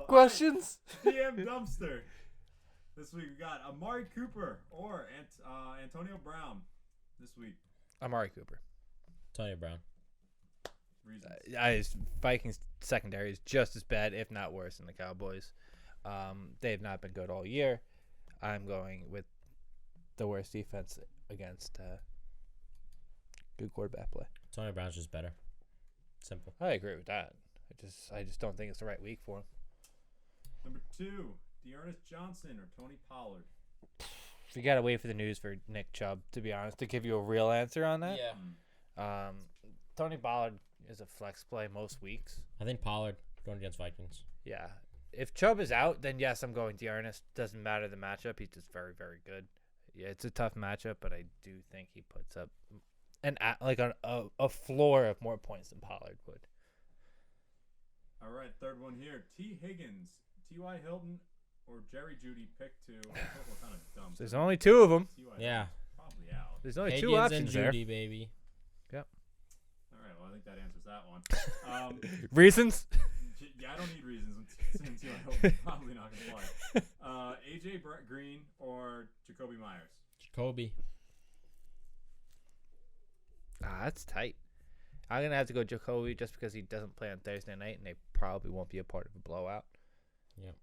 questions? DM Dumpster. This week we got Amari Cooper or Antonio Brown. This week. Amari Cooper. Antonio Brown. Reasons. Vikings secondary is just as bad, if not worse, than the Cowboys. They have not been good all year. I'm going with the worst defense against good quarterback play. Antonio Brown's just better. Simple. I agree with that. I just don't think it's the right week for him. Number 2, Dearness Johnson or Tony Pollard. You gotta wait for the news for Nick Chubb, to be honest, to give you a real answer on that. Yeah. Tony Pollard is a flex play most weeks. I think Pollard going against Vikings. Yeah. If Chubb is out, then yes, I'm going Dearness. Doesn't matter the matchup. He's just very, very good. Yeah, it's a tough matchup, but I do think he puts up a floor of more points than Pollard would. All right, third one here. T. Higgins, T.Y. Hilton, or Jerry Jeudy. Pick 2. What kind of dumb. There's only 2 of them. Yeah. Probably out. There's only Higgins 2 options and there. Judy, baby. Yep. All right, well, I think that answers that one. Reasons? Yeah, I don't need reasons. Since T.Y. Hilton's probably not going to play. A.J. Green or Jacoby Myers. Jacoby. That's tight. I'm going to have to go Jacoby just because he doesn't play on Thursday night, and they probably won't be a part of a blowout. Yep.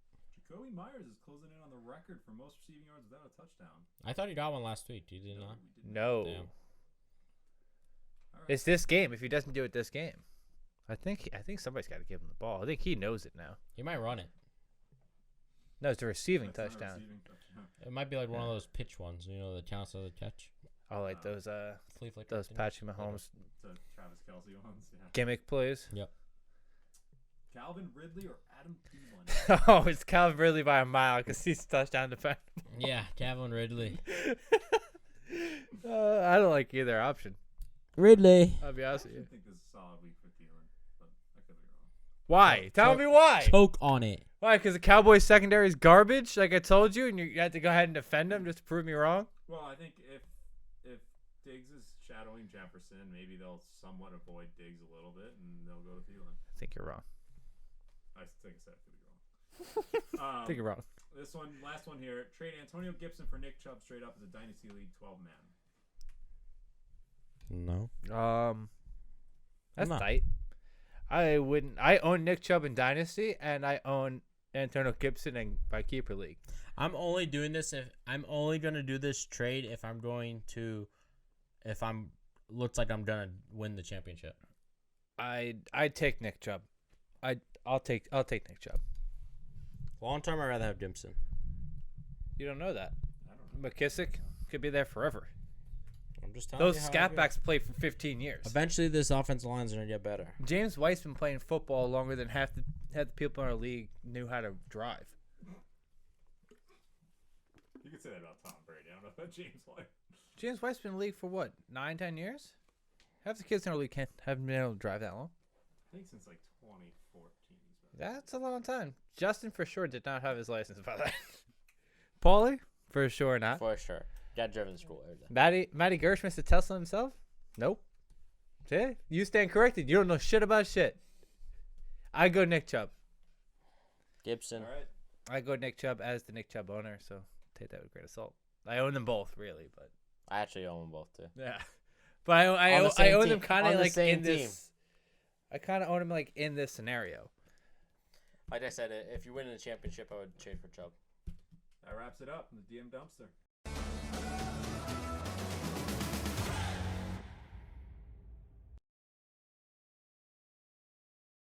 Jacoby Myers is closing in on the record for most receiving yards without a touchdown. I thought he got one last week. Did he not? No. Damn. All right. It's this game. If he doesn't do it this game, I think somebody's got to give him the ball. I think he knows it now. He might run it. No, it's a receiving That's not a touchdown. receiving touchdown. It might be like one of those pitch ones, that counts as a catch. Oh, like those Flea flicker those thing. Patrick Mahomes The Travis Kelce ones. Yeah. gimmick plays. Yep. Calvin Ridley or Adam Thielen. Oh, it's Calvin Ridley by a mile because he's touchdown defender. Yeah, Calvin Ridley. I don't like either option. Ridley. I'll be honest I with you. think this is a solid week for Thielen, but I could be wrong. Why? Tell me why. Choke on it. Why? Because the Cowboys secondary is garbage, like I told you, and you had to go ahead and defend them just to prove me wrong. Well, I think if Diggs is shadowing Jefferson, maybe they'll somewhat avoid Diggs a little bit, and they'll go to Thielen. I think you're wrong. I think I said I could be wrong. I think you're wrong. This one, last one here. Trade Antonio Gibson for Nick Chubb straight up as a Dynasty League 12-man. No. That's No. tight. I wouldn't. I own Nick Chubb in Dynasty, and I own Antonio Gibson in my keeper league. I'm only doing this if I'm only gonna do this trade if looks like I'm gonna win the championship. I'd take Nick Chubb. I'll take Nick Chubb. Long term, I'd rather have Gibson. You don't know that. I don't know. McKissick could be there forever. I'm just telling Those you how I scat feel. backs played for 15 years. Eventually, this offensive line's gonna get better. James White's been playing football longer than half the people in our league knew how to drive. You could say that about Tom Brady. I don't know about James White. James White's been in the league for what, 9-10 years? Half the kids in our league haven't been able to drive that long. I think since like 2014. That's a long time. Justin for sure did not have his license by that. Paulie? For sure not. For sure. Got driven to school every day. Matty Gershman's the Tesla himself? Nope. See? You stand corrected. You don't know shit about shit. I go Nick Chubb. Gibson. All right. I go Nick Chubb as the Nick Chubb owner, so take that with a grain of salt. I own them both, really, but I actually own them both too. yeah. But I On the same own team. them kind On of the like same in this. I kind of own them like in this scenario. Like I said, if you win the championship, I would trade for Chubb. That wraps it up in the DM dumpster.